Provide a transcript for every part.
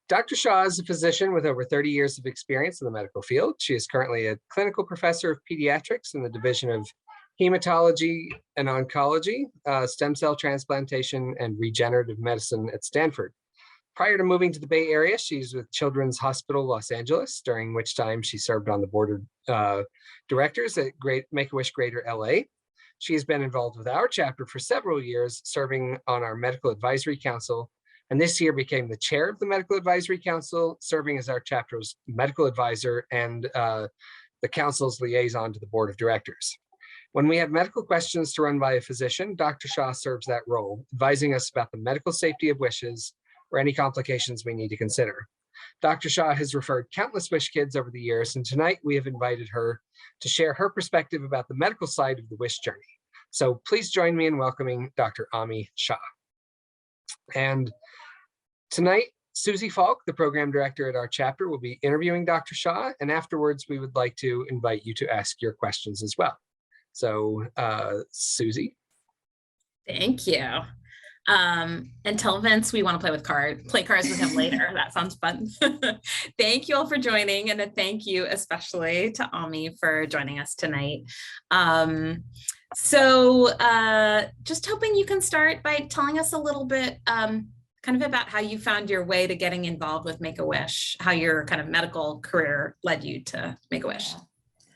Dr. Shah is a physician with over 30 years of experience in the medical field. She is currently a clinical professor of pediatrics in the Division of Hematology and Oncology, Stem Cell Transplantation, and Regenerative Medicine at Stanford. Prior to moving to the Bay Area, she's with Children's Hospital Los Angeles, during which time she served on the board of directors at Make-A-Wish Greater LA. She has been involved with our chapter for several years, serving on our Medical Advisory Council, and this year became the chair of the Medical Advisory Council, serving as our chapter's medical advisor and the council's liaison to the board of directors. When we have medical questions to run by a physician, Dr. Shah serves that role, advising us about the medical safety of wishes or any complications we need to consider. Dr. Shah has referred countless wish kids over the years, and tonight we have invited her to share her perspective about the medical side of the wish journey. So please join me in welcoming Dr. Ami Shah. And tonight, Susie Falk, the program director at our chapter, will be interviewing Dr. Shah, and afterwards we would like to invite you to ask your questions as well. So Susie. Thank you. And tell Vince we want to play cards with him later. That sounds fun. Thank you all for joining, and a thank you especially to Ami for joining us tonight. Just hoping you can start by telling us a little bit kind of about how you found your way to getting involved with Make-A-Wish, how your kind of medical career led you to Make-A-Wish.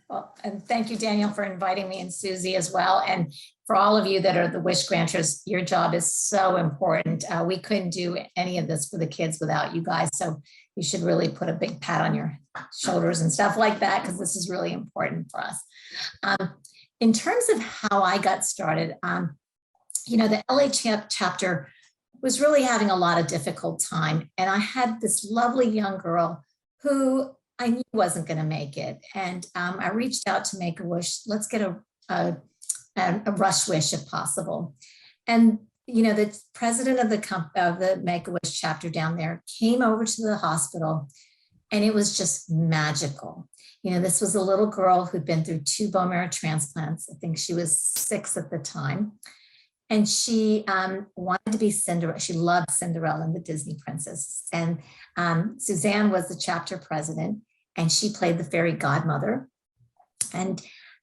Well, and thank you, Daniel, for inviting me, and Susie as well. And for all of you that are the wish granters, your job is so important. We couldn't do any of this for the kids without you guys. So you should really put a big pat on your shoulders and stuff like that, because this is really important for us. In terms of how I got started, the LA chapter was really having a lot of difficult time. And I had this lovely young girl who I knew wasn't going to make it. And I reached out to Make-A-Wish. Let's get a rush wish if possible. And, the president of the Make-A-Wish chapter down there came over to the hospital, and it was just magical. This was a little girl who'd been through 2 bone marrow transplants. I think she was 6 at the time. And she wanted to be Cinderella. She loved Cinderella and the Disney princess. And Suzanne was the chapter president, and she played the fairy godmother. And,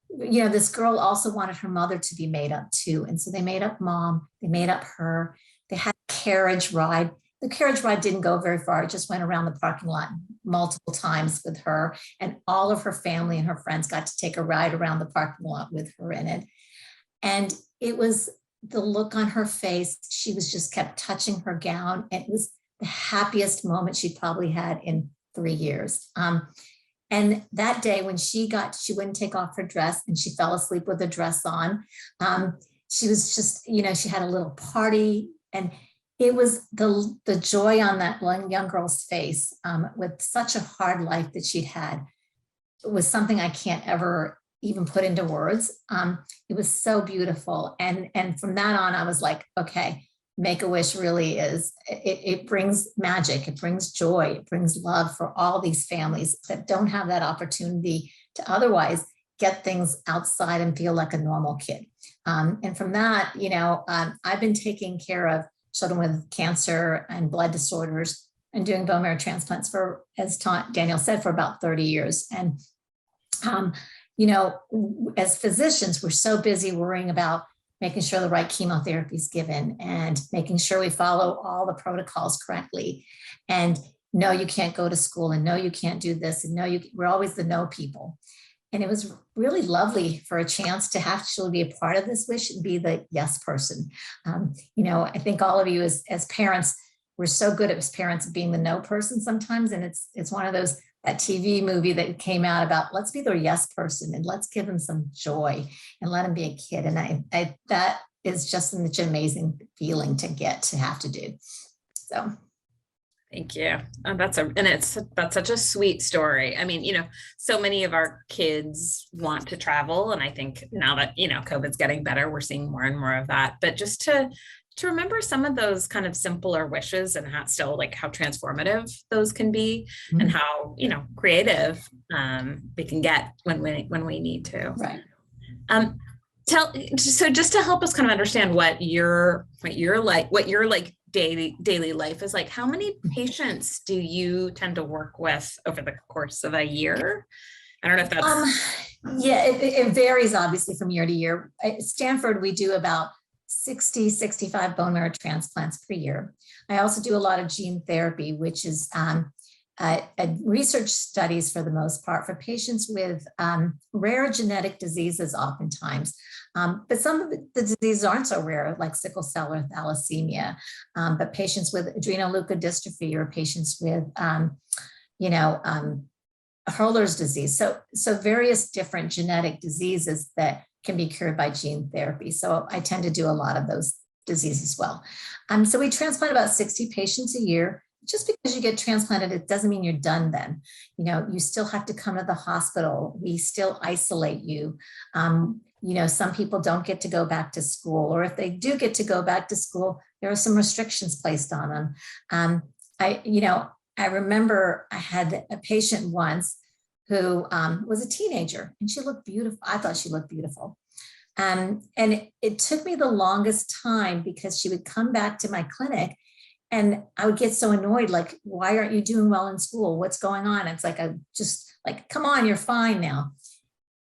this girl also wanted her mother to be made up too. And so they made up mom, they made up her, they had a carriage ride. The carriage ride didn't go very far. It just went around the parking lot multiple times with her, and all of her family and her friends got to take a ride around the parking lot with her in it. And it was the look on her face. She was just kept touching her gown. And it was the happiest moment she probably had in 3 years. And that day when she wouldn't take off her dress, and she fell asleep with the dress on. She was just, she had a little party, and it was the joy on that young girl's face with such a hard life that she'd had. It was something I can't ever even put into words. It was so beautiful. And from that on, I was like, okay, Make-A-Wish really is, it brings magic, it brings joy, it brings love for all these families that don't have that opportunity to otherwise get things outside and feel like a normal kid. And from that, I've been taking care of children with cancer and blood disorders and doing bone marrow transplants for, as Daniel said, for about 30 years. And, as physicians, we're so busy worrying about making sure the right chemotherapy is given and making sure we follow all the protocols correctly. And no, you can't go to school, and no, you can't do this. And no, we're always the no people. And it was really lovely for a chance to actually be a part of this wish and be the yes person. I think all of you as parents, we're so good as parents being the no person sometimes. And it's one of those, that TV movie that came out about, let's be the yes person and let's give them some joy and let them be a kid. And I that is just such an amazing feeling to get to have to do. So. Thank you. That's such a sweet story. I mean, so many of our kids want to travel. And I think now that, COVID's getting better, we're seeing more and more of that. But just to remember some of those kind of simpler wishes and how transformative those can be, mm-hmm. and how, creative we can get when we need to. Right. So just to help us kind of understand what you're like daily life is like, how many patients do you tend to work with over the course of a year? I don't know if that's. Yeah, it varies obviously from year to year. At Stanford, we do about 60, 65 bone marrow transplants per year. I also do a lot of gene therapy, which is research studies for the most part for patients with rare genetic diseases oftentimes. But some of the diseases aren't so rare, like sickle cell or thalassemia, but patients with adrenoleukodystrophy or patients with, Hurler's disease. So various different genetic diseases that can be cured by gene therapy. So I tend to do a lot of those diseases as well. So we transplant about 60 patients a year. Just because you get transplanted, it doesn't mean you're done then. You still have to come to the hospital. We still isolate you. Some people don't get to go back to school, or if they do get to go back to school, there are some restrictions placed on them. I remember I had a patient once who was a teenager, and she looked beautiful. I thought she looked beautiful. And it took me the longest time because she would come back to my clinic and I would get so annoyed, like, why aren't you doing well in school? What's going on? It's like, I just like, come on, you're fine now.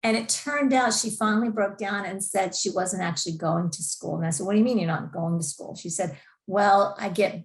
And it turned out she finally broke down and said she wasn't actually going to school. And I said, what do you mean you're not going to school? She said, well, I get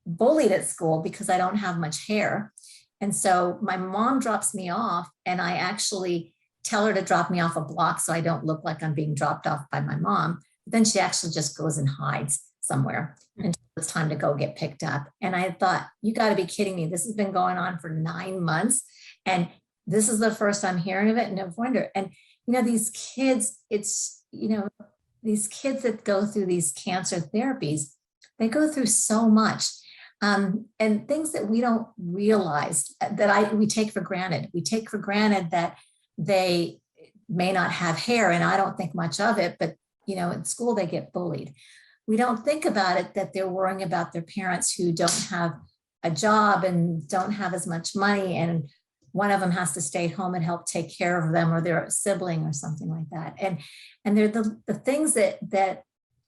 bullied at school because I don't have much hair. And so my mom drops me off, and I actually tell her to drop me off a block so I don't look like I'm being dropped off by my mom. But then she actually just goes and hides somewhere until it's time to go get picked up. And I thought, you got to be kidding me. This has been going on for 9 months. And this is the first I'm hearing of it. No wonder. And, these kids, these kids that go through these cancer therapies, they go through so much. And things that we don't realize that we take for granted. We take for granted that they may not have hair, and I don't think much of it, but in school they get bullied. We don't think about it that they're worrying about their parents who don't have a job and don't have as much money, and one of them has to stay home and help take care of them, or their sibling or something like that. And they're the things that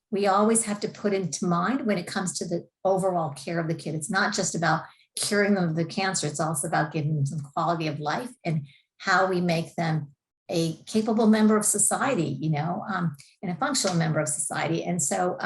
we always have to put into mind when it comes to the overall care of the kid. It's not just about curing them of the cancer. It's also about giving them some quality of life and how we make them a capable member of society, and a functional member of society. And so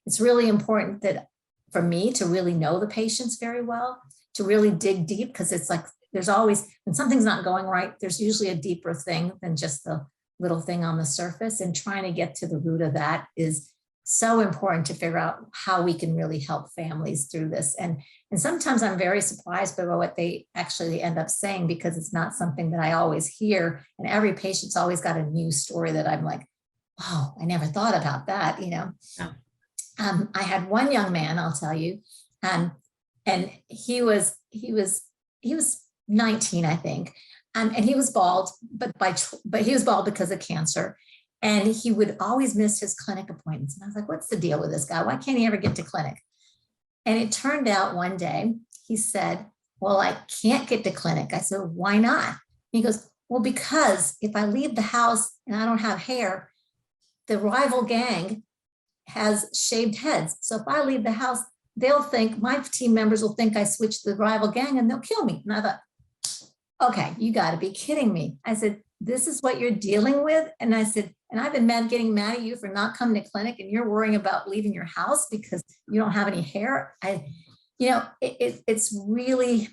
it's really important that for me to really know the patients very well, to really dig deep, because it's like, there's always, when something's not going right, there's usually a deeper thing than just the little thing on the surface, and trying to get to the root of that is so important to figure out how we can really help families through this. And sometimes I'm very surprised by what they actually end up saying, because it's not something that I always hear. And every patient's always got a new story that I'm like, wow, I never thought about that, Yeah. I had one young man, I'll tell you, and he was 19, I think. And he was bald, but he was bald because of cancer. And he would always miss his clinic appointments. And I was like, what's the deal with this guy? Why can't he ever get to clinic? And it turned out one day he said, well, I can't get to clinic. I said, why not? He goes, well, because if I leave the house and I don't have hair, the rival gang has shaved heads. So if I leave the house, they'll think, my team members will think I switched the rival gang and they'll kill me. And I thought, okay, you got to be kidding me. I said, this is what you're dealing with? And I said, and I've been getting mad at you for not coming to clinic, and you're worrying about leaving your house because you don't have any hair. It's really,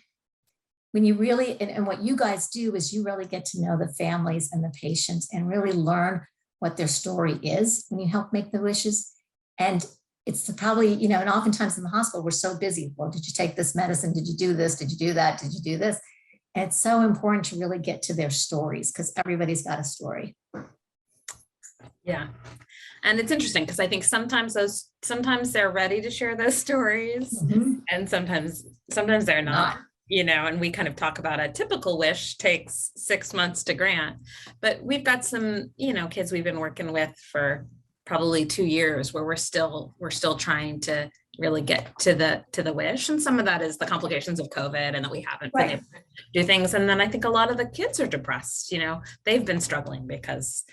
when you really, and what you guys do is you really get to know the families and the patients and really learn what their story is when you help make the wishes. And it's probably, and oftentimes in the hospital, we're so busy. Well, did you take this medicine? Did you do this? Did you do that? Did you do this? And it's so important to really get to their stories, because everybody's got a story. Yeah. And it's interesting because I think sometimes they're ready to share those stories, and sometimes they're not, and we kind of talk about a typical wish takes 6 months to grant, but we've got some, kids we've been working with for probably 2 years where we're still trying to really get to the wish. And some of that is the complications of COVID and that we haven't been able to do things. And then I think a lot of the kids are depressed, they've been struggling because,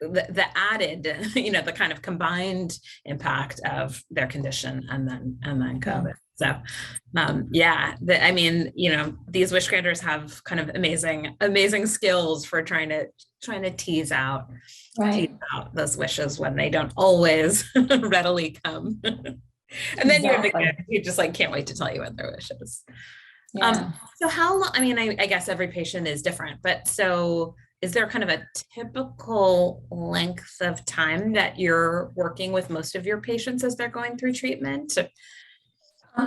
the added, the kind of combined impact of their condition and then COVID. So, I mean, these wish granters have kind of amazing skills for trying to tease out those wishes when they don't always readily come. And then you have the kids who just like can't wait to tell you what their wish is. Yeah. So how long, I mean, I guess every patient is different, but so is there kind of a typical length of time that you're working with most of your patients as they're going through treatment?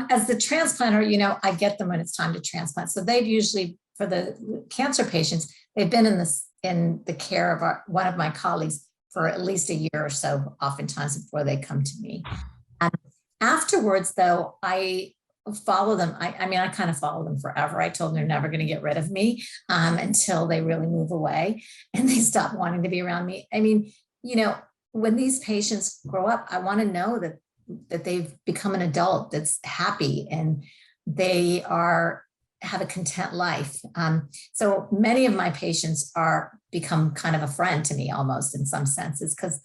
As the transplanter, I get them when it's time to transplant. So they've usually, for the cancer patients, they've been in the care of one of my colleagues for at least a year or so, oftentimes before they come to me. Afterwards, though, I follow them. I mean, I kind of follow them forever. I told them they're never going to get rid of me until they really move away and they stop wanting to be around me. I mean, when these patients grow up, I want to know that they've become an adult that's happy and they have a content life. So many of my patients become kind of a friend to me almost in some senses, because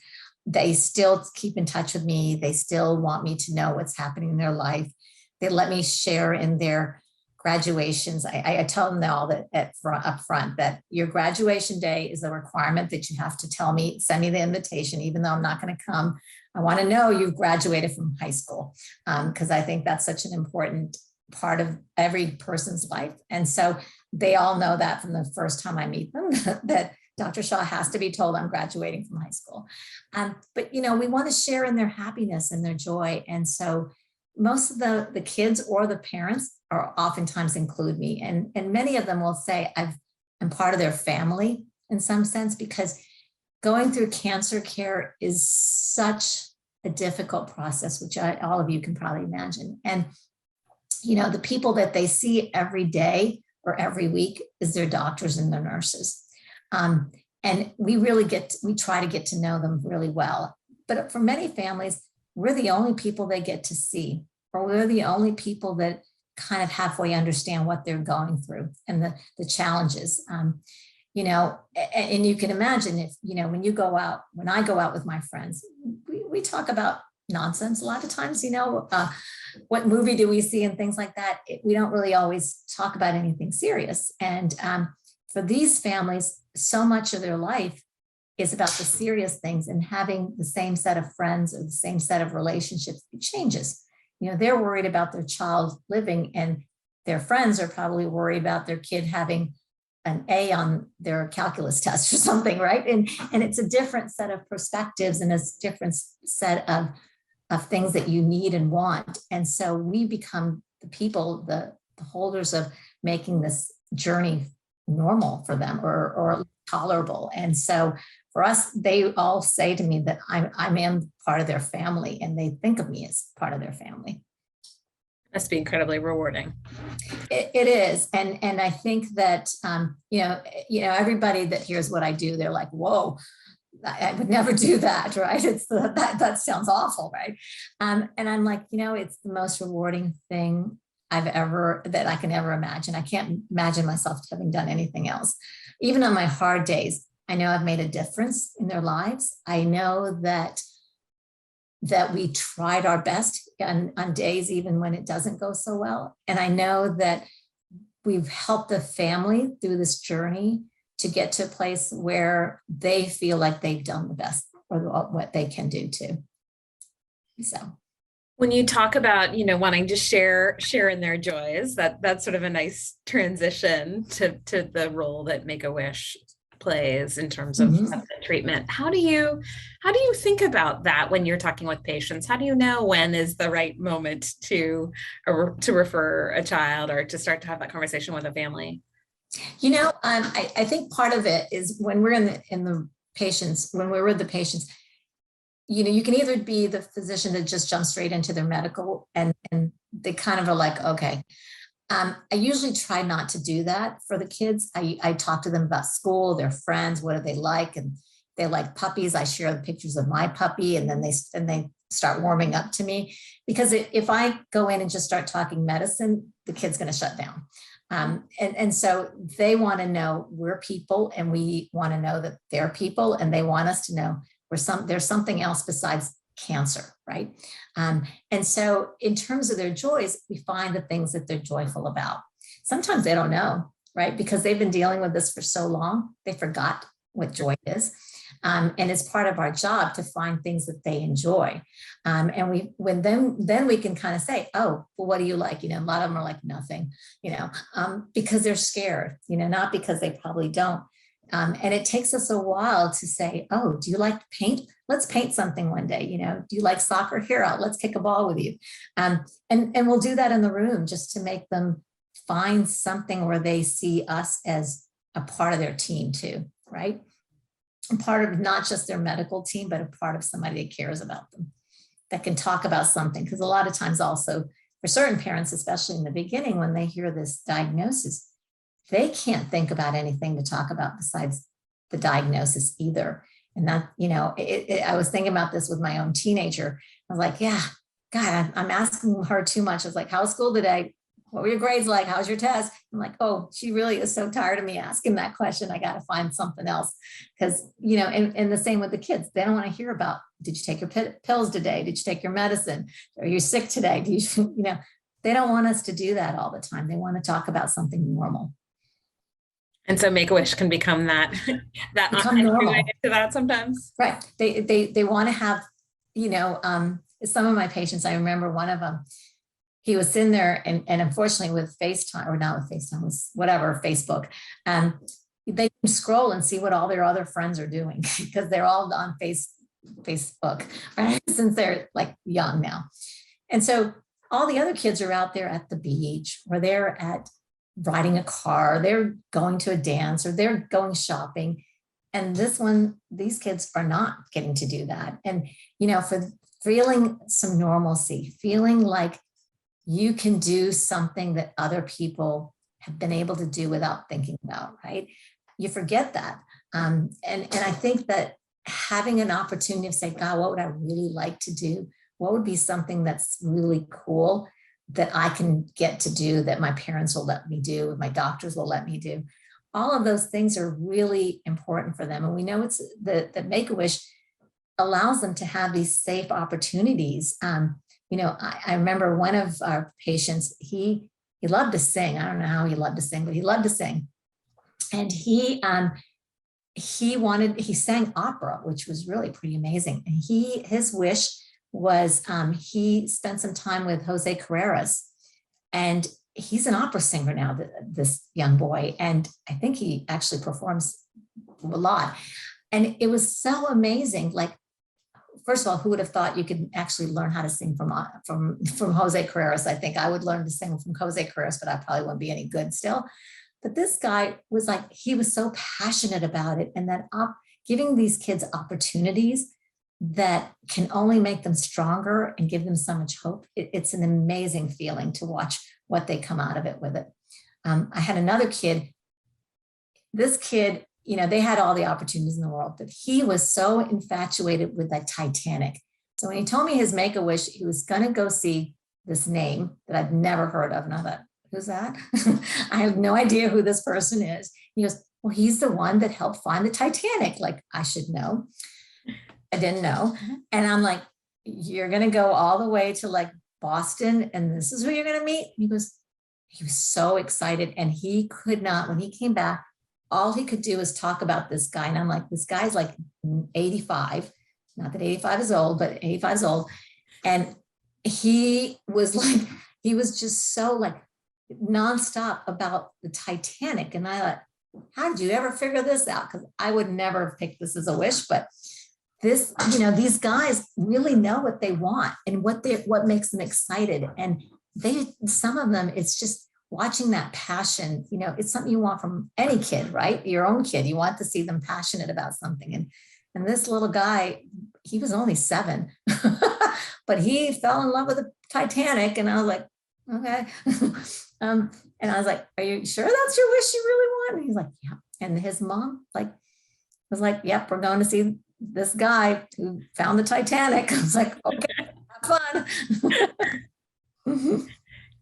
they still keep in touch with me. They still want me to know what's happening in their life. They let me share in their graduations. I tell them all that up front that your graduation day is a requirement that you have to send me the invitation, even though I'm not going to come. I want to know you've graduated from high school, because I think that's such an important part of every person's life. And so they all know that from the first time I meet them, that Dr. Shah has to be told I'm graduating from high school. But, we want to share in their happiness and their joy. And so most of the kids or the parents are oftentimes include me. And many of them will say I'm part of their family in some sense, because going through cancer care is such a difficult process, which all of you can probably imagine. And, the people that they see every day or every week is their doctors and their nurses. And we try to get to know them really well. But for many families, we're the only people they get to see, or we're the only people that kind of halfway understand what they're going through and the challenges. And you can imagine if, when I go out with my friends, we talk about nonsense a lot of times, what movie do we see and things like that. We don't really always talk about anything serious. And for these families, so much of their life is about the serious things, and having the same set of friends or the same set of relationships, it changes. They're worried about their child living, and their friends are probably worried about their kid having an A on their calculus test or something, right? And it's a different set of perspectives and a different set of things that you need and want. And so we become the people, the holders of making this journey normal for them or tolerable. And so for us, they all say to me that I am part of their family, and they think of me as part of their family. Must be incredibly rewarding. It is. And I think that, everybody that hears what I do, they're like, whoa, I would never do that, right? That sounds awful, right? And I'm like, it's the most rewarding thing that I can ever imagine. I can't imagine myself having done anything else. Even on my hard days, I know I've made a difference in their lives. I know that we tried our best on days even when it doesn't go so well. And I know that we've helped the family through this journey to get to a place where they feel like they've done the best or what they can do too. So when you talk about, wanting to share in their joys, that's sort of a nice transition to the role that Make-A-Wish plays in terms of the treatment. How do you think about that when you're talking with patients? How do you know when is the right moment to refer a child or to start to have that conversation with a family? I think part of it is when we're in the patients, when we're with the patients, you can either be the physician that just jumps straight into their medical and they kind of are like, okay. I usually try not to do that for the kids. I talk to them about school, their friends, what do they like? And they like puppies. I share the pictures of my puppy, and then they start warming up to me, because if I go in and just start talking medicine, the kid's going to shut down. And so they want to know we're people, and we want to know that they're people, and they want us to know there's something else besides cancer, right? And so in terms of their joys, we find the things that they're joyful about. Sometimes they don't know, right? Because they've been dealing with this for so long, they forgot what joy is. And it's part of our job to find things that they enjoy. And then we can kind of say, oh, well, what do you like? A lot of them are like nothing, because they're scared, not because they probably don't. And it takes us a while to say, oh, do you like to paint? Let's paint something one day. Do you like soccer? Here, let's kick a ball with you. And we'll do that in the room just to make them find something where they see us as a part of their team too, right? A part of not just their medical team, but a part of somebody that cares about them, that can talk about something. Because a lot of times also for certain parents, especially in the beginning, when they hear this diagnosis, they can't think about anything to talk about besides the diagnosis either. And that, I was thinking about this with my own teenager. I was like, yeah, God, I'm asking her too much. I was like, how's school today? What were your grades like? How's your test? I'm like, oh, she really is so tired of me asking that question. I got to find something else. Because, and the same with the kids. They don't want to hear about, did you take your pills today? Did you take your medicine? Are you sick today? Do you, they don't want us to do that all the time. They want to talk about something normal. And so Make-A-Wish can become that become normal to that sometimes. Right. They want to have, some of my patients, I remember one of them, he was in there and unfortunately with FaceTime, or not with FaceTime, with whatever, Facebook, they can scroll and see what all their other friends are doing because they're all on Facebook, right? Since they're like young now. And so all the other kids are out there at the beach, or they're at riding a car, they're going to a dance, or they're going shopping. And these kids are not getting to do that. And, for feeling some normalcy, feeling like you can do something that other people have been able to do without thinking about, right? You forget that. And I think that having an opportunity to say, God, what would I really like to do? What would be something that's really cool that I can get to do, that my parents will let me do, my doctors will let me do? All of those things are really important for them. And we know it's that Make-A-Wish allows them to have these safe opportunities. I remember one of our patients, he loved to sing. I don't know how he loved to sing, but he loved to sing. And he sang opera, which was really pretty amazing. And his wish was he spent some time with Jose Carreras, and he's an opera singer now, this young boy. And I think he actually performs a lot. And it was so amazing. Like, first of all, who would have thought you could actually learn how to sing from Jose Carreras? I think I would learn to sing from Jose Carreras, but I probably wouldn't be any good still. But this guy was like, he was so passionate about it, and that giving these kids opportunities that can only make them stronger and give them so much hope. It's an amazing feeling to watch what they come out of it with it. I had another kid. This kid, they had all the opportunities in the world, but he was so infatuated with that Titanic. So when he told me his Make-A-Wish, he was going to go see this name that I'd never heard of. And I thought, who's that? I have no idea who this person is. He goes, well, he's the one that helped find the Titanic. Like, I should know. I didn't know. And I'm like, you're going to go all the way to like Boston, and this is who you're going to meet? He was so excited. And he could not, when he came back, all he could do is talk about this guy. And I'm like, this guy's like 85, not that 85 is old, but 85 is old. And he was just so like nonstop about the Titanic. And I thought, how did you ever figure this out? Because I would never have picked this as a wish, but these guys really know what they want and what makes them excited. And some of them, it's just watching that passion, it's something you want from any kid, right? Your own kid, you want to see them passionate about something. And this little guy, he was only 7, but he fell in love with the Titanic. And I was like, okay. And I was like, are you sure that's your wish you really want? And he's like, yeah. And his mom was like, yep, we're going to see this guy who found the Titanic. I was like, okay, have fun.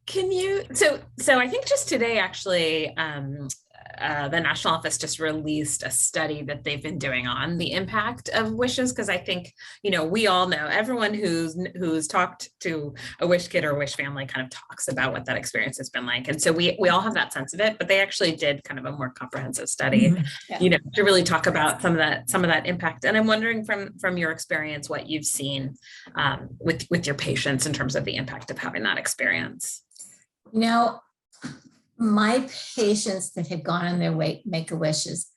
Can you, so I think just today, actually, the national office just released a study that they've been doing on the impact of wishes. Cause I think, we all know, everyone who's talked to a wish kid or a wish family kind of talks about what that experience has been like. And so we all have that sense of it, but they actually did kind of a more comprehensive study, Yeah. to really talk about some of that impact. And I'm wondering from your experience, what you've seen with your patients in terms of the impact of having that experience. My patients that have gone on their way Make-A-Wishes,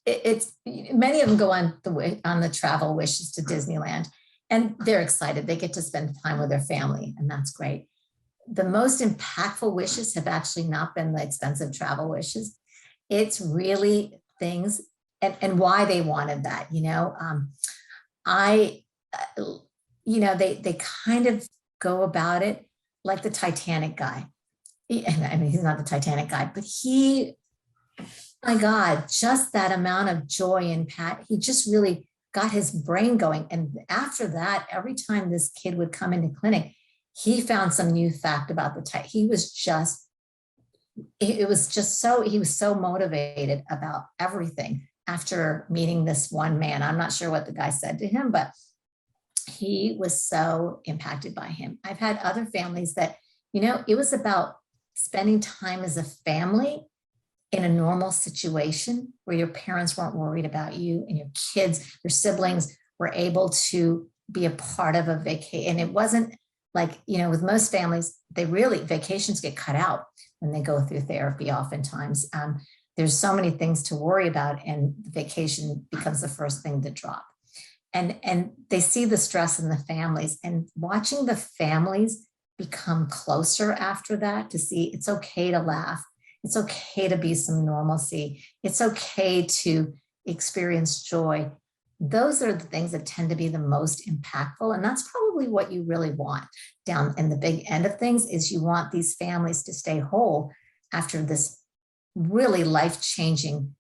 it's many of them go on the travel wishes to Disneyland, and they're excited. They get to spend time with their family, and that's great. The most impactful wishes have actually not been the expensive travel wishes. It's really things and why they wanted that. They kind of go about it like the Titanic guy. I mean, he's not the Titanic guy, but my God, just that amount of joy and he just really got his brain going. And after that, every time this kid would come into clinic, he found some new fact about he was so motivated about everything after meeting this one man. I'm not sure what the guy said to him, but he was so impacted by him. I've had other families that, it was about spending time as a family in a normal situation where your parents weren't worried about you and your kids, your siblings were able to be a part of a vacation. And it wasn't like, with most families, vacations get cut out when they go through therapy oftentimes. There's so many things to worry about, and the vacation becomes the first thing to drop. And they see the stress in the families, and watching the families become closer after that, to see it's okay to laugh. It's okay to be some normalcy. It's okay to experience joy. Those are the things that tend to be the most impactful. And that's probably what you really want down in the big end of things, is you want these families to stay whole after this really life-changing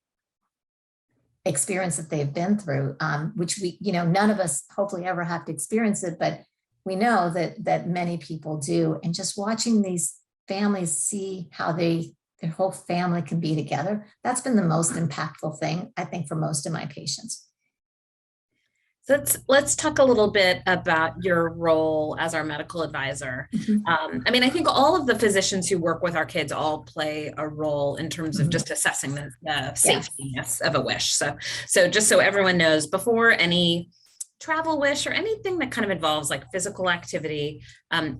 experience that they've been through, which none of us hopefully ever have to experience it, but we know that many people do. And just watching these families see how their whole family can be together, that's been the most impactful thing, I think, for most of my patients. So let's talk a little bit about your role as our medical advisor. I mean, I think all of the physicians who work with our kids all play a role in terms of just assessing the safety of a wish. So just so everyone knows, before any travel wish or anything that kind of involves like physical activity,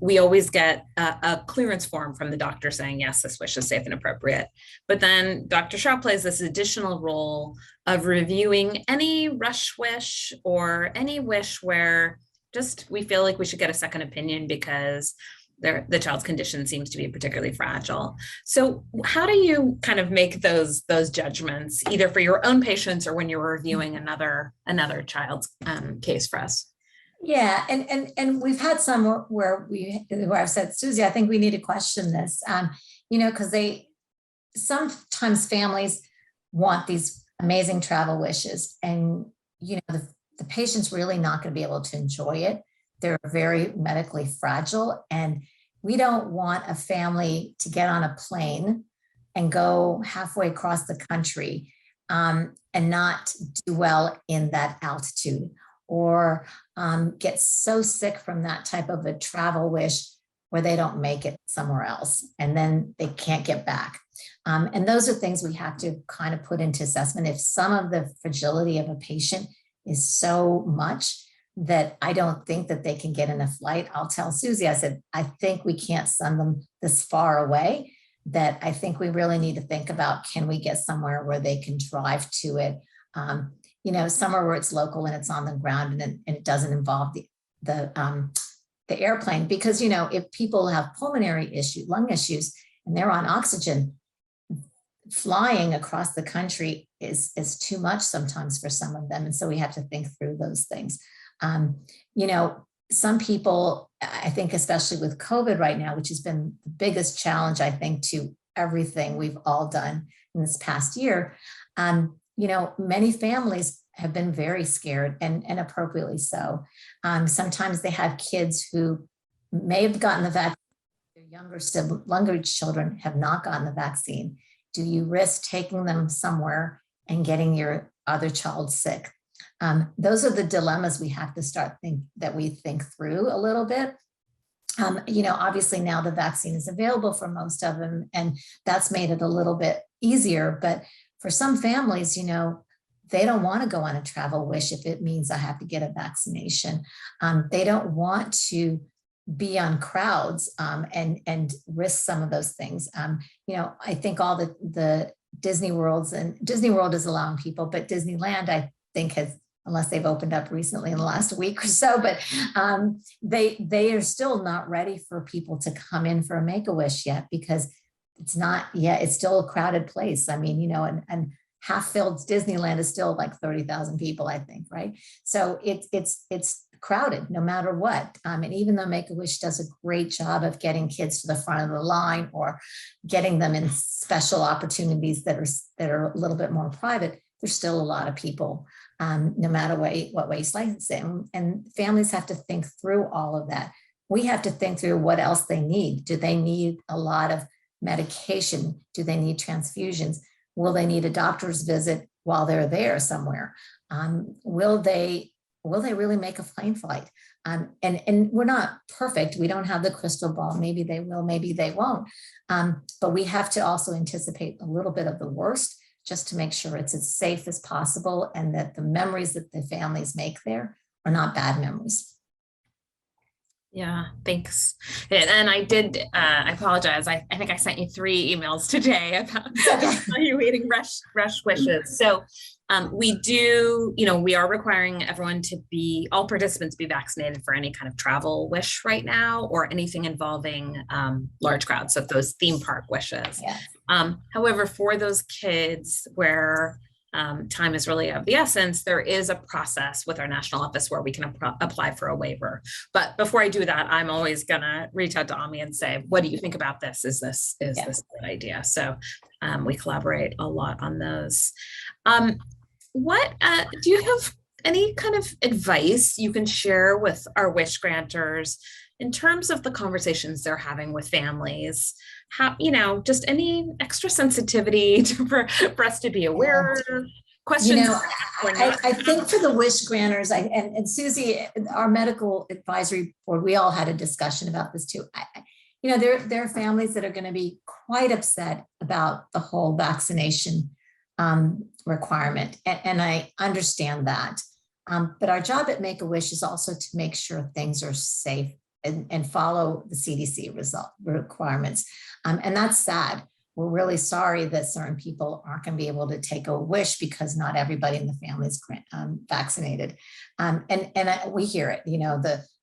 we always get a clearance form from the doctor saying, yes, this wish is safe and appropriate. But then Dr. Shah plays this additional role of reviewing any rush wish or any wish where just we feel like we should get a second opinion because the child's condition seems to be particularly fragile. So how do you kind of make those judgments, either for your own patients or when you're reviewing another child's case for us? Yeah, and we've had some where I've said, Susie, I think we need to question this, because sometimes families want these amazing travel wishes, and the patient's really not going to be able to enjoy it. They're very medically fragile, and we don't want a family to get on a plane and go halfway across the country and not do well in that altitude, or get so sick from that type of a travel wish where they don't make it somewhere else and then they can't get back. And those are things we have to kind of put into assessment. If some of the fragility of a patient is so much that I don't think that they can get in a flight, I'll tell Susie, I said, I think we can't send them this far away, that I think we really need to think about, can we get somewhere where they can drive to it? Somewhere where it's local and it's on the ground and it doesn't involve the airplane. Because, if people have pulmonary lung issues, and they're on oxygen, flying across the country is too much sometimes for some of them. And so we have to think through those things. Some people, I think, especially with COVID right now, which has been the biggest challenge, I think, to everything we've all done in this past year, many families have been very scared, and appropriately so. Sometimes they have kids who may have gotten the vaccine, they're younger children have not gotten the vaccine, do you risk taking them somewhere and getting your other child sick? Those are the dilemmas we have to think through a little bit. Obviously now the vaccine is available for most of them, and that's made it a little bit easier. But for some families, they don't want to go on a travel wish if it means I have to get a vaccination. They don't want to be on crowds and risk some of those things. I think all the Disney Worlds, and Disney World is allowing people, but Disneyland, I think, has, unless they've opened up recently in the last week or so, but they are still not ready for people to come in for a Make-A-Wish yet, because it's not yet, it's still a crowded place. I mean, and half-filled Disneyland is still like 30,000 people, I think, right? So it's crowded no matter what. And even though Make-A-Wish does a great job of getting kids to the front of the line or getting them in special opportunities that are a little bit more private, there's still a lot of people, no matter what way you slice it. And families have to think through all of that. We have to think through what else they need. Do they need a lot of medication? Do they need transfusions? Will they need a doctor's visit while they're there somewhere? Will they really make a plane flight? And we're not perfect. We don't have the crystal ball. Maybe they will, maybe they won't. But we have to also anticipate a little bit of the worst, just to make sure it's as safe as possible, and that the memories that the families make there are not bad memories. Yeah, thanks. And I did, I apologize. I think I sent you 3 emails today about evaluating rush wishes. So we do, we are requiring everyone all participants be vaccinated for any kind of travel wish right now, or anything involving large crowds. So those theme park wishes. Yeah. However, for those kids where time is really of the essence, there is a process with our national office where we can apply for a waiver. But before I do that, I'm always gonna reach out to Ami and say, what do you think about this? Is this a good idea? So we collaborate a lot on those. What do you have any kind of advice you can share with our wish granters in terms of the conversations they're having with families? How, just any extra sensitivity for us to be aware of? Questions? I think for the wish granters, and Susie, our medical advisory board, we all had a discussion about this too. There are families that are going to be quite upset about the whole vaccination requirement, and I understand that. But our job at Make-A-Wish is also to make sure things are safe and follow the CDC requirements. And that's sad. We're really sorry that certain people aren't going to be able to take a wish because not everybody in the family is vaccinated. And we hear it,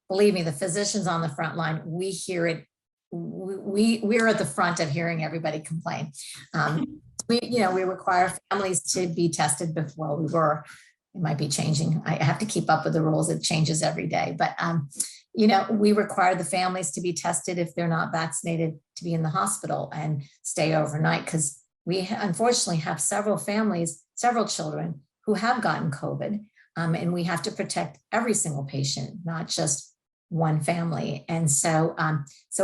believe me, the physicians on the front line, we hear it. We're at the front of hearing everybody complain. We require families to be tested before it might be changing. I have to keep up with the rules. It changes every day, but we require the families to be tested if they're not vaccinated to be in the hospital and stay overnight, because we unfortunately have several children who have gotten COVID, and we have to protect every single patient, not just one family. And so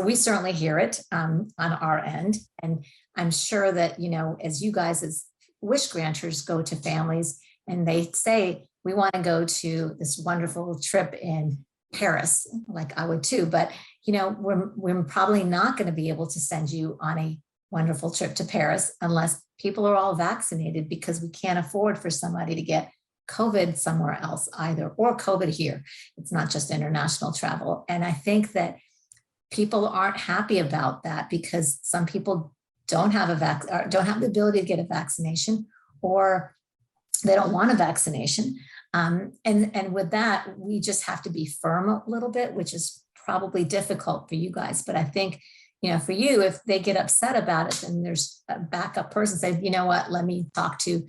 we certainly hear it on our end. And I'm sure that, as you guys as wish granters go to families and they say, we want to go to this wonderful trip in Paris, like I would too, but we're probably not going to be able to send you on a wonderful trip to Paris unless people are all vaccinated, because we can't afford for somebody to get COVID somewhere else either, or COVID here. It's not just international travel. And I think that people aren't happy about that because some people don't have don't have the ability to get a vaccination, or they don't want a vaccination. And with that, we just have to be firm a little bit, which is probably difficult for you guys. But I think, for you, if they get upset about it, then there's a backup person say, you know what, let me talk to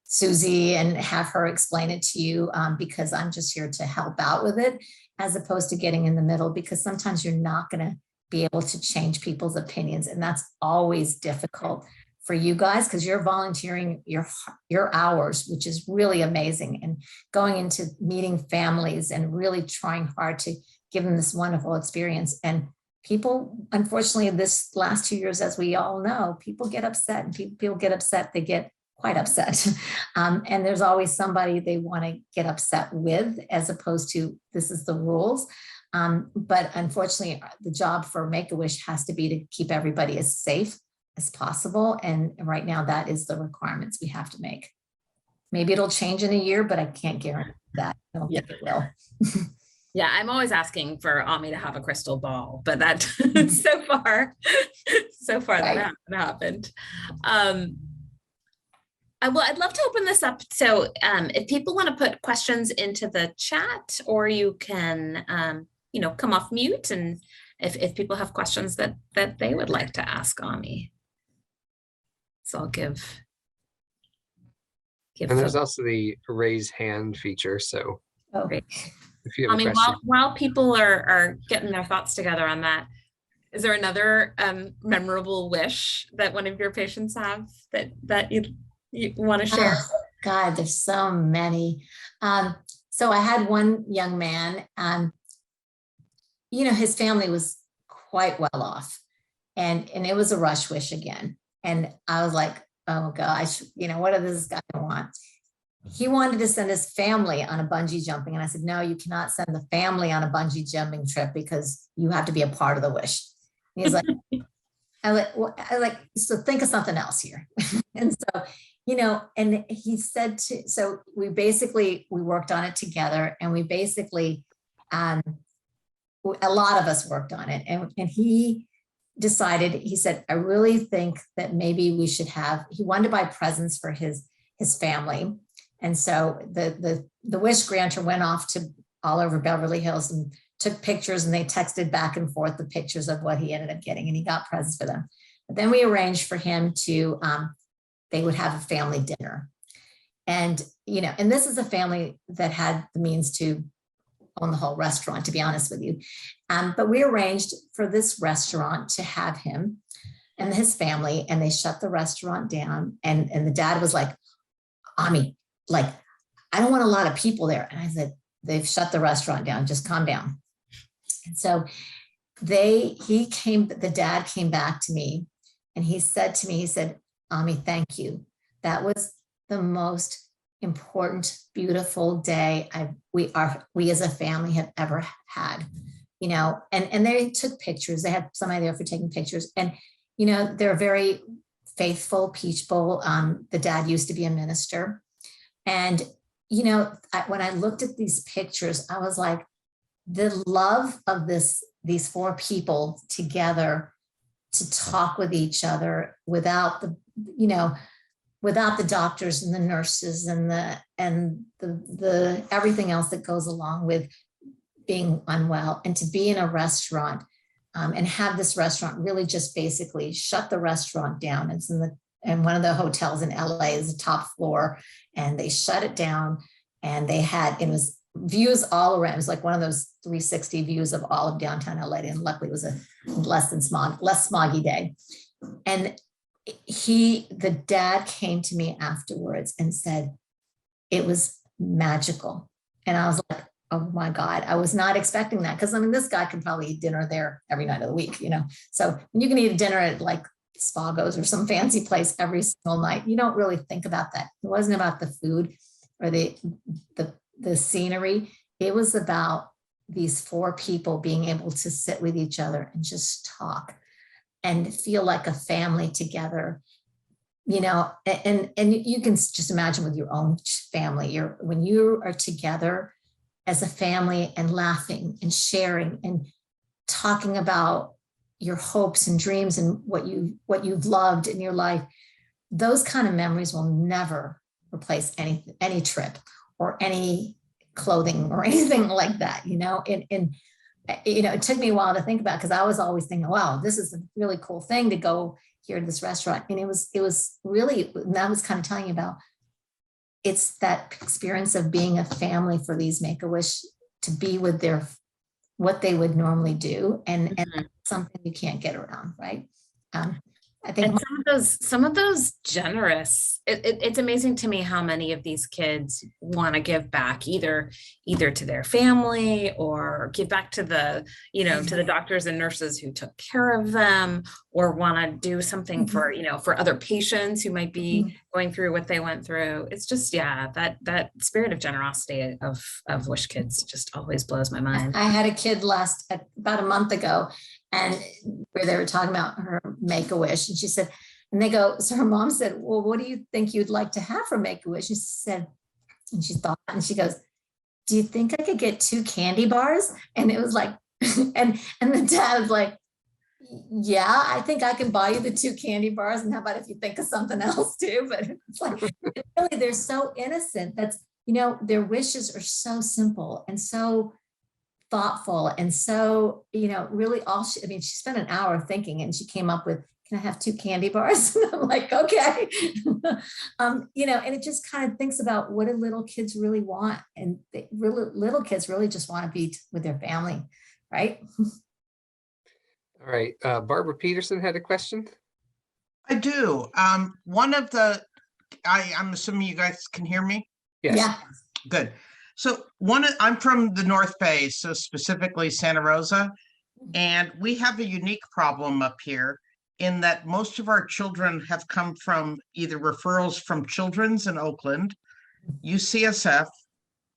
Susie and have her explain it to you, because I'm just here to help out with it, as opposed to getting in the middle, because sometimes you're not going to be able to change people's opinions. And that's always difficult for you guys, because you're volunteering your hours, which is really amazing, and going into meeting families and really trying hard to give them this wonderful experience. And people, unfortunately, this last 2 years, as we all know, people get upset, and people get upset, they get quite upset. And there's always somebody they want to get upset with, as opposed to this is the rules. But unfortunately, the job for Make-A-Wish has to be to keep everybody as safe as possible. And right now, that is the requirements we have to make. Maybe it'll change in a year, but I can't guarantee that. I don't think it will. Yeah, I'm always asking for Ami to have a crystal ball, but that so far that hasn't happened. I'd love to open this up. So if people want to put questions into the chat, or you can, come off mute, and if people have questions that they would like to ask Ami. So I'll give. And there's also the raise hand feature. So great. If you have a question. While people are getting their thoughts together on that, is there another memorable wish that one of your patients have that you want to share? Oh, God, there's so many. So I had one young man, his family was quite well off, and it was a rush wish again. And I was like, oh gosh, what does this guy want? He wanted to send his family on a bungee jumping. And I said, no, you cannot send the family on a bungee jumping trip, because you have to be a part of the wish. And he's like, so think of something else here. And so, and he said, so we worked on it together, and we basically, a lot of us worked on it. And he decided, he said, I really think that maybe we should he wanted to buy presents for his family. And so the wish granter went off to all over Beverly Hills and took pictures, and they texted back and forth the pictures of what he ended up getting, and he got presents for them. But then we arranged for him to, they would have a family dinner. And, and this is a family that had the means to own the whole restaurant, to be honest with you. But we arranged for this restaurant to have him and his family, and they shut the restaurant down. And the dad was like, Ami, I don't want a lot of people there. And I said, they've shut the restaurant down, just calm down. And so the dad came back to me, and he said to me, he said, Ami, thank you. That was the most important, beautiful day we as a family have ever had, and they took pictures. They had somebody there for taking pictures, and, they're very faithful people. The dad used to be a minister. And, when I looked at these pictures, I was like, the love of these four people together to talk with each other without the doctors and the nurses and the everything else that goes along with being unwell, and to be in a restaurant and have this restaurant really just basically shut the restaurant down. It's in one of the hotels in LA, is the top floor, and they shut it down, and it was views all around. It was like one of those 360 views of all of downtown LA. And luckily it was a less smoggy day. And the dad came to me afterwards and said, it was magical. And I was like, oh my God, I was not expecting that. Because this guy could probably eat dinner there every night of the week, So when you can eat a dinner at like Spago's or some fancy place every single night, you don't really think about that. It wasn't about the food or the scenery. It was about these four people being able to sit with each other and just talk and feel like a family together, and you can just imagine with your own family, when you are together as a family and laughing and sharing and talking about your hopes and dreams and what you've loved in your life, those kind of memories will never replace any trip or any clothing or anything like that, and it took me a while to think about, because I was always thinking, wow, this is a really cool thing to go here to this restaurant. And it was really, and I was kind of telling you about, it's that experience of being a family for these Make-A-Wish, to be with what they would normally do. And something you can't get around, right? I think And some of those generous, it's amazing to me how many of these kids want to give back either to their family or give back to to the doctors and nurses who took care of them, or want to do something for, for other patients who might be going through what they went through. It's just, yeah, that spirit of generosity of Wish Kids just always blows my mind. I had a kid about a month ago, and where they were talking about her Make-A-Wish, and she said, and they go, so her mom said, well, what do you think you'd like to have for Make-A-Wish? She said, and she thought, and she goes, do you think I could get 2 candy bars? And it was like, and the dad was like, yeah, I think I can buy you the 2 candy bars. And how about if you think of something else too? But it's like, really, they're so innocent. That's, their wishes are so simple and so thoughtful. And so, really she spent an hour thinking, and she came up with, can I have 2 candy bars? And I'm like, okay. And it just kind of thinks about what do little kids really want. And little kids really just want to be with their family, right? All right, Barbara Peterson had a question. I do. I'm assuming you guys can hear me. Yes. Yeah. Good. So I'm from the North Bay, so specifically Santa Rosa, and we have a unique problem up here in that most of our children have come from either referrals from Children's in Oakland, UCSF,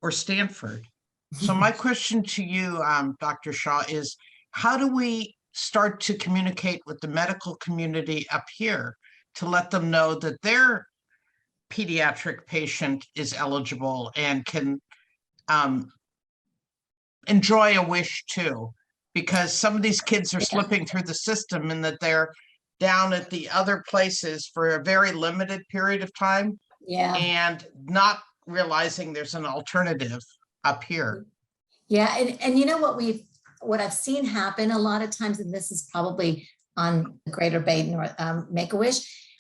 or Stanford. So my question to you, Dr. Shah, is how do we start to communicate with the medical community up here to let them know that their pediatric patient is eligible and can enjoy a wish too? Because some of these kids are slipping through the system and that they're down at the other places for a very limited period of time and not realizing there's an alternative up here. Yeah. And what I've seen happen a lot of times, and this is probably on the Greater Bay North Make-A-Wish,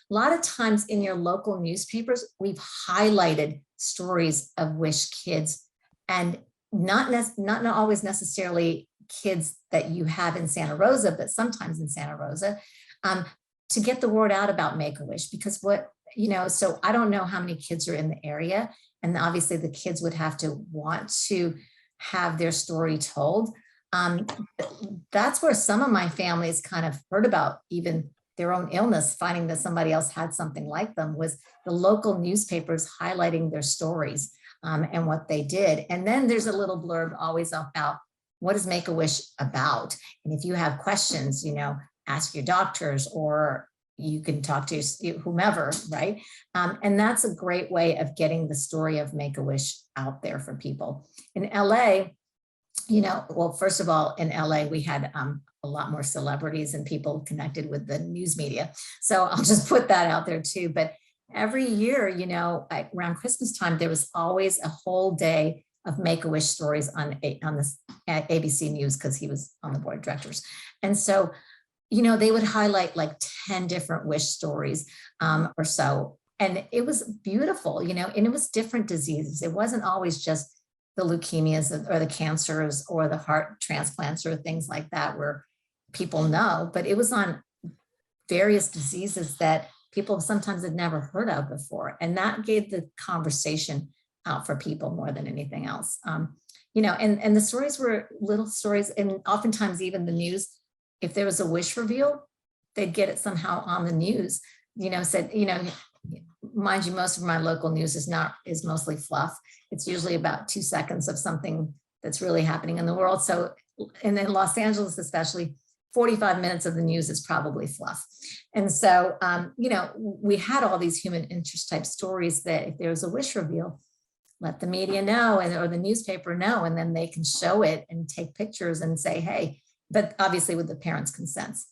a lot of times in your local newspapers, we've highlighted stories of Wish kids, and not always necessarily kids that you have in Santa Rosa, but sometimes in Santa Rosa, to get the word out about Make-A-Wish. Because so I don't know how many kids are in the area, and obviously the kids would have to want to have their story told. That's where some of my families kind of heard about even their own illness, finding that somebody else had something like them, was the local newspapers highlighting their stories and what they did. And then there's a little blurb always about what is Make-A-Wish about. And if you have questions, ask your doctors, or you can talk to whomever, right? And that's a great way of getting the story of Make-A-Wish out there for people. In LA, well, first of all, in LA, we had a lot more celebrities and people connected with the news media. So I'll just put that out there too. But every year, around Christmas time, there was always a whole day of Make-A-Wish stories on this at ABC News, because he was on the board of directors. And so, they would highlight like 10 different Wish stories or so. And it was beautiful, and it was different diseases. It wasn't always just the leukemias or the cancers or the heart transplants or things like that where people know, but it was on various diseases that people sometimes had never heard of before. And that gave the conversation out for people more than anything else. And the stories were little stories, and oftentimes even the news, if there was a wish reveal, they'd get it somehow on the news, said, mind you, most of my local news is mostly fluff. It's usually about 2 seconds of something that's really happening in the world. So, and in Los Angeles, especially, 45 minutes of the news is probably fluff. And so, we had all these human interest type stories that if there was a wish reveal, let the media know or the newspaper know, and then they can show it and take pictures and say, hey, but obviously with the parents' consents.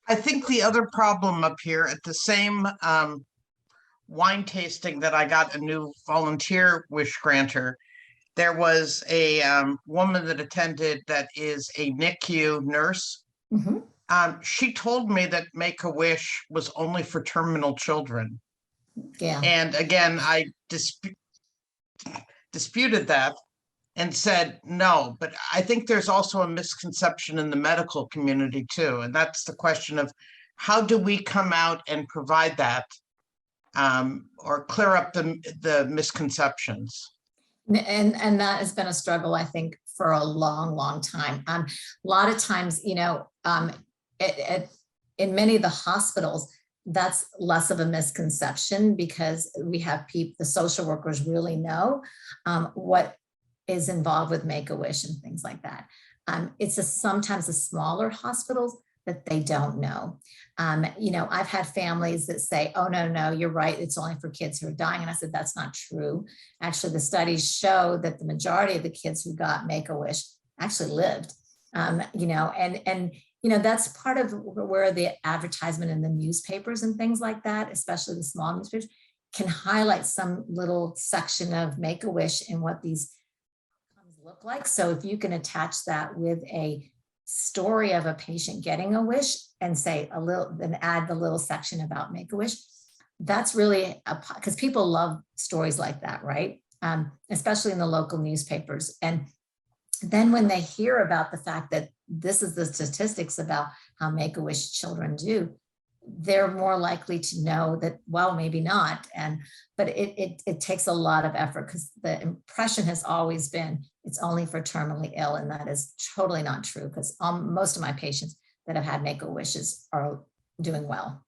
I think the other problem up here at the same wine tasting that I got a new volunteer wish granter, there was a woman that attended that is a NICU nurse. Mm-hmm. She told me that Make-A-Wish was only for terminal children. Yeah. And again, I disputed that and said no. But I think there's also a misconception in the medical community too. And that's the question of how do we come out and provide that or clear up the misconceptions? And that has been a struggle, I think, for a long, long time. A lot of times, you know, in many of the hospitals, that's less of a misconception because we have people, the social workers really know what is involved with Make-A-Wish and things like that. It's sometimes the smaller hospitals that they don't know. You know, I've had families that say, oh, no, you're right. It's only for kids who are dying. And I said, that's not true. Actually, the studies show that the majority of the kids who got Make-A-Wish actually lived, you know, and you know, that's part of where the advertisement in the newspapers and things like that, especially the small newspapers, can highlight some little section of Make-A-Wish and what these look like. So if you can attach that with a story of a patient getting a wish and say a little, then add the little section about Make-A-Wish, that's really because people love stories like that, right? Especially in the local newspapers. And then when they hear about the fact that this is the statistics about how Make-A-Wish children do, they're more likely to know that, well, maybe not. But it takes a lot of effort because the impression has always been it's only for terminally ill. And that is totally not true because most of my patients that have had Make-A-Wishes are doing well.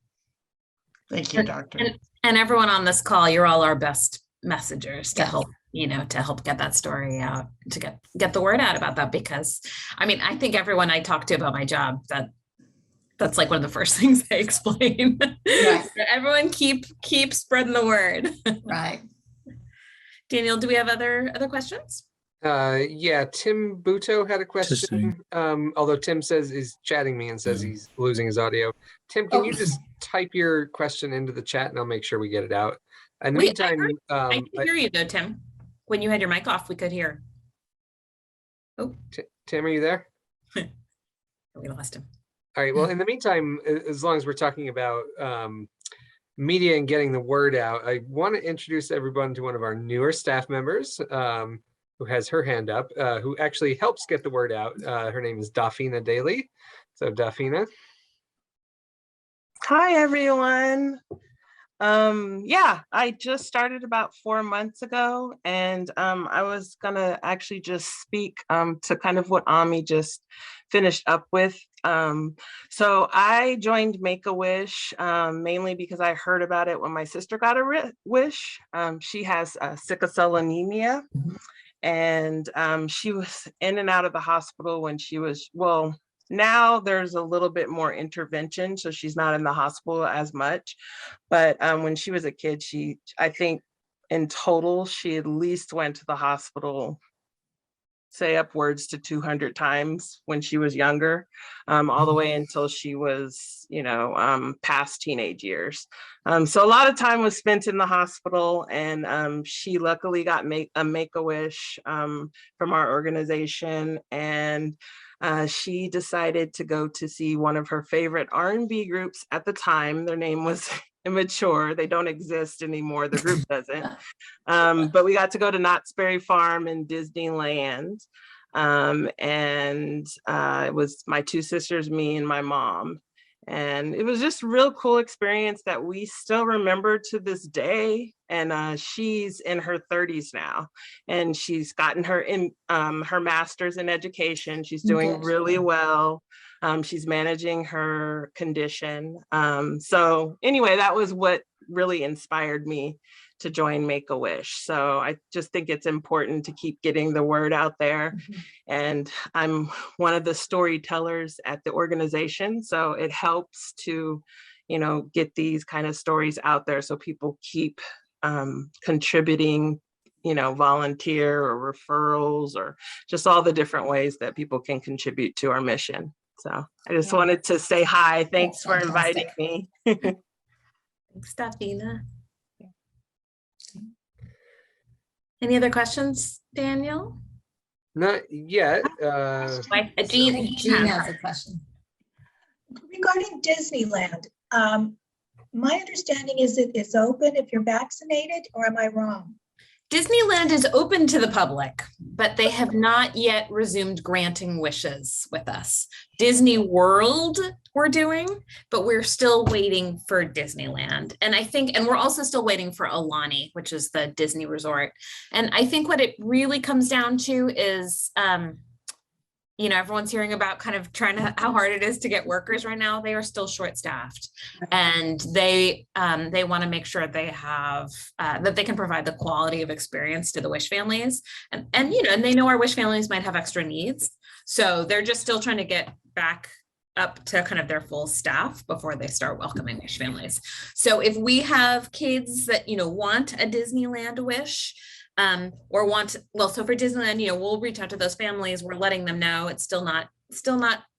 Thank you, doctor. And everyone on this call, you're all our best messengers to help, you know, to help get that story out, to get the word out about that. Because I mean, I think everyone I talk to about my job, that's like one of the first things I explain. Right. Everyone keep spreading the word. Right. Daniel, do we have other questions? Yeah, Tim Buto had a question. Although Tim says is chatting me and says he's losing his audio. Tim, can you just type your question into the chat and I'll make sure we get it out. In the meantime, I could hear you though, Tim. When you had your mic off, we could hear. Oh, Tim, are you there? We lost him. All right. Well, in the meantime, as long as we're talking about media and getting the word out, I want to introduce everyone to one of our newer staff members who has her hand up, who actually helps get the word out. Her name is Dafina Daly. So Dafina. Hi, everyone. Yeah, I just started about 4 months ago, and I was gonna actually just speak to kind of what Ami just finished up with. So I joined Make-A-Wish mainly because I heard about it when my sister got a wish. She has sickle cell anemia, and she was in and out of the hospital when she was, well, now there's a little bit more intervention, so she's not in the hospital as much. But when she was a kid, I think in total, she at least went to the hospital, say upwards to 200 times when she was younger, all the way until she was, you know, past teenage years. So a lot of time was spent in the hospital, and she luckily got a Make-A-Wish from our organization, and she decided to go to see one of her favorite R&B groups at the time. Their name was Immature. They don't exist anymore. The group doesn't. But we got to go to Knott's Berry Farm in Disneyland. And it was my two sisters, me and my mom. And it was just a real cool experience that we still remember to this day. And she's in her 30s now, and she's gotten her master's in education. She's doing really well. She's managing her condition. So anyway, that was what really inspired me to join Make-A-Wish. So I just think it's important to keep getting the word out there. And I'm one of the storytellers at the organization. So it helps to, you know, get these kind of stories out there so people keep contributing, you know, volunteer or referrals or just all the different ways that people can contribute to our mission. So I just wanted to say hi. Thanks for inviting me. Thanks, Dafina. Any other questions, Daniel? Not yet. Jean has a question. Regarding Disneyland, my understanding is it is open if you're vaccinated, or am I wrong? Disneyland is open to the public, but they have not yet resumed granting wishes with us. Disney World we're doing, but we're still waiting for Disneyland. And I think, and we're also still waiting for Aulani, which is the Disney resort. And I think what it really comes down to is, everyone's hearing about kind of how hard it is to get workers right now. They are still short-staffed, and they want to make sure they have that they can provide the quality of experience to the Wish families, and they know our Wish families might have extra needs, so they're just still trying to get back up to kind of their full staff before they start welcoming Wish families. So if we have kids that want a Disneyland wish, so for Disneyland, we'll reach out to those families. We're letting them know it's still not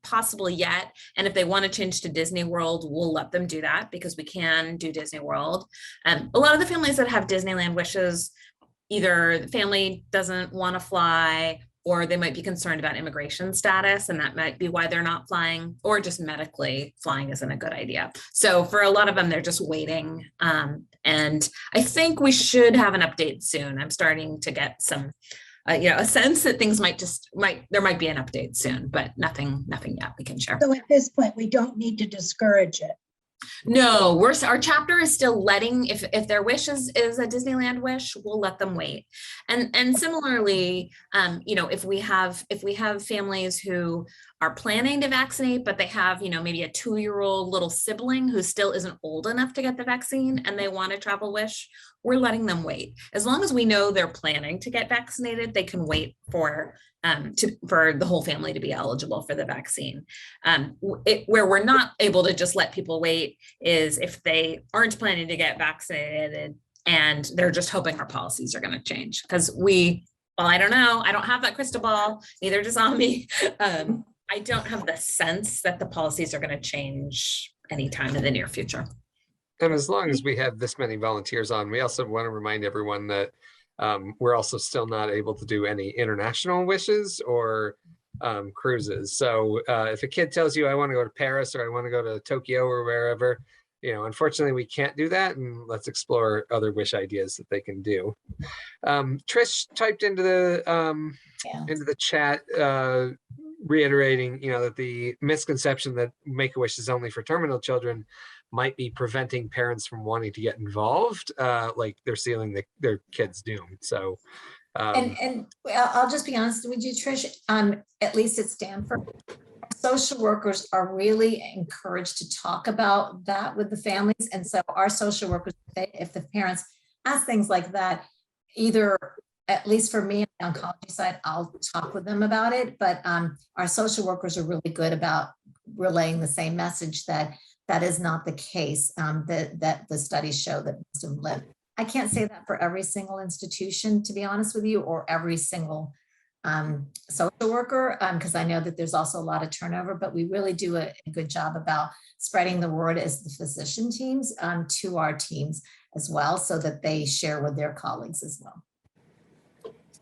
possible yet. And if they want to change to Disney World, we'll let them do that because we can do Disney World. A lot of the families that have Disneyland wishes, either the family doesn't want to fly, or they might be concerned about immigration status, and that might be why they're not flying, or just medically flying isn't a good idea. So for a lot of them, they're just waiting. And I think we should have an update soon. I'm starting to get some, a sense that things there might be an update soon, but nothing yet we can share. So at this point, we don't need to discourage it. No, our chapter is still letting, if their wish is a Disneyland wish, we'll let them wait. And similarly, if we have families who are planning to vaccinate, but they have, maybe a 2-year-old little sibling who still isn't old enough to get the vaccine and they want to travel wish, we're letting them wait. As long as we know they're planning to get vaccinated, they can wait for the whole family to be eligible for the vaccine. Where we're not able to just let people wait is if they aren't planning to get vaccinated and they're just hoping our policies are going to change. Because I don't know, I don't have that crystal ball, neither does Ami. I don't have the sense that the policies are going to change anytime in the near future. And as long as we have this many volunteers on, we also want to remind everyone that we're also still not able to do any international wishes or cruises. So if a kid tells you, I want to go to Paris or I want to go to Tokyo or wherever, unfortunately we can't do that, and let's explore other wish ideas that they can do. Trish typed into the chat, reiterating, that the misconception that Make-A-Wish is only for terminal children might be preventing parents from wanting to get involved, like they're sealing their kids' doom. So, and I'll just be honest with you, Trish. At least at Stanford, social workers are really encouraged to talk about that with the families, and so our social workers, if the parents ask things like that, either, at least for me on the oncology side, I'll talk with them about it. But our social workers are really good about relaying the same message that is not the case, that the studies show that most of them live. I can't say that for every single institution, to be honest with you, or every single social worker, because I know that there's also a lot of turnover, but we really do a good job about spreading the word as the physician teams to our teams as well, so that they share with their colleagues as well.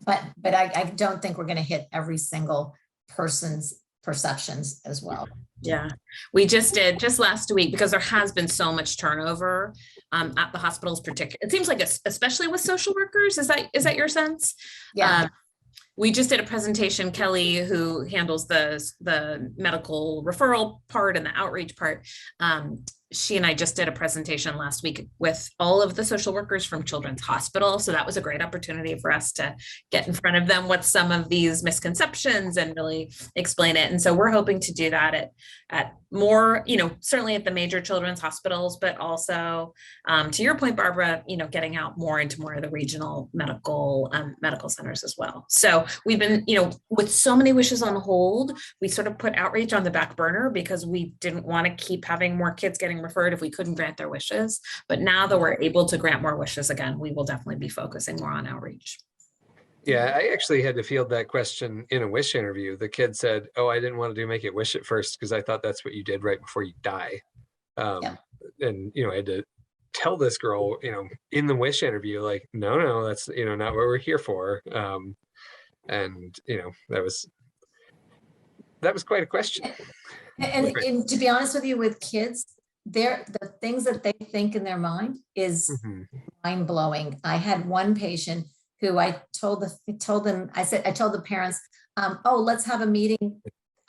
But I don't think we're going to hit every single person's perceptions as well. Yeah, we just did just last week, because there has been so much turnover at the hospitals, particularly. It seems like especially with social workers. Is that your sense? Yeah. We just did a presentation, Kelly, who handles the medical referral part and the outreach part. She and I just did a presentation last week with all of the social workers from Children's Hospital. So that was a great opportunity for us to get in front of them with some of these misconceptions and really explain it. And so we're hoping to do that at more, certainly at the major children's hospitals, but also to your point, Barbara, getting out more into more of the regional medical centers as well. So we've been, with so many wishes on hold, we sort of put outreach on the back burner because we didn't want to keep having more kids getting referred if we couldn't grant their wishes. But now that we're able to grant more wishes again, we will definitely be focusing more on outreach. Yeah, I actually had to field that question in a wish interview. The kid said, "Oh, I didn't want to do Make-A-Wish at first because I thought that's what you did right before you die." And I had to tell this girl, in the wish interview, like, no, that's not what we're here for. And that was quite a question. And to be honest with you, with kids, the things that they think in their mind is mind blowing. I had one patient who I told them, I told the parents, oh, let's have a meeting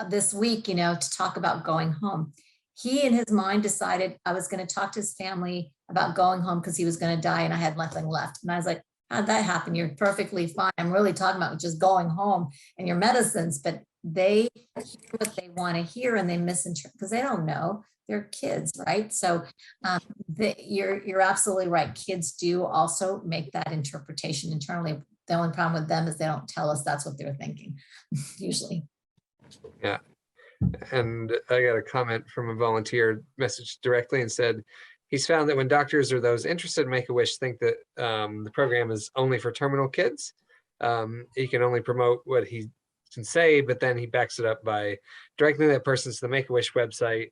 this week, to talk about going home. He in his mind decided I was going to talk to his family about going home because he was going to die and I had nothing left. And I was like, how'd that happen? You're perfectly fine. I'm really talking about just going home and your medicines, but they hear what they want to hear and they misinterpret because they don't know. They're kids, right? So you're absolutely right. Kids do also make that interpretation internally. The only problem with them is they don't tell us that's what they're thinking, usually. Yeah. And I got a comment from a volunteer message directly and said, he's found that when doctors or those interested in Make-A-Wish think that the program is only for terminal kids, he can only promote what he can say, but then he backs it up by directing that person to the Make-A-Wish website,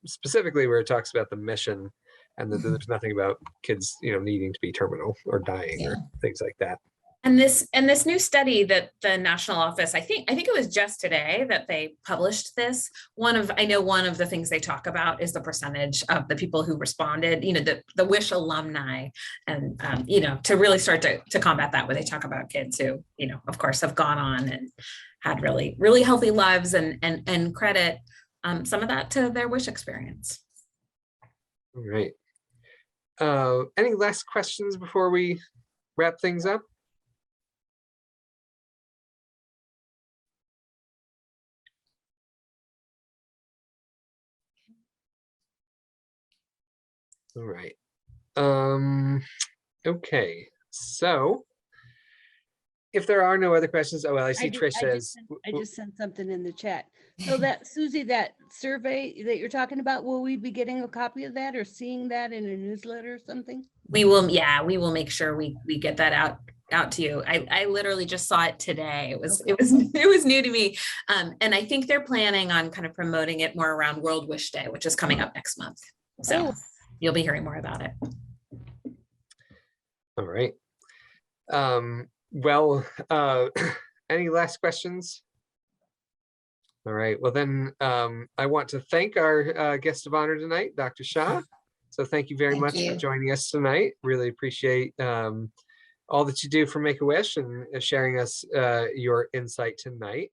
specifically where it talks about the mission and that there's nothing about kids, needing to be terminal or dying or things like that. And this new study that the national office, I think it was just today that they published this. I know one of the things they talk about is the percentage of the people who responded, the WISH alumni, and to really start to combat that, where they talk about kids who, of course, have gone on and had really, really healthy lives and credit some of that to their WISH experience. All right. Any last questions before we wrap things up? All right. Okay. So if there are no other questions, oh, well, I see Trish says. I just sent something in the chat. So that, Susie, that survey that you're talking about, will we be getting a copy of that or seeing that in a newsletter or something? We will make sure we get that out to you. I literally just saw it today. It was new to me. And I think they're planning on kind of promoting it more around World Wish Day, which is coming up next month. So you'll be hearing more about it. All right. Well, any last questions? All right. Well, then I want to thank our guest of honor tonight, Dr. Shah. So thank you very much for joining us tonight. Really appreciate all that you do for Make-A-Wish and sharing us your insight tonight.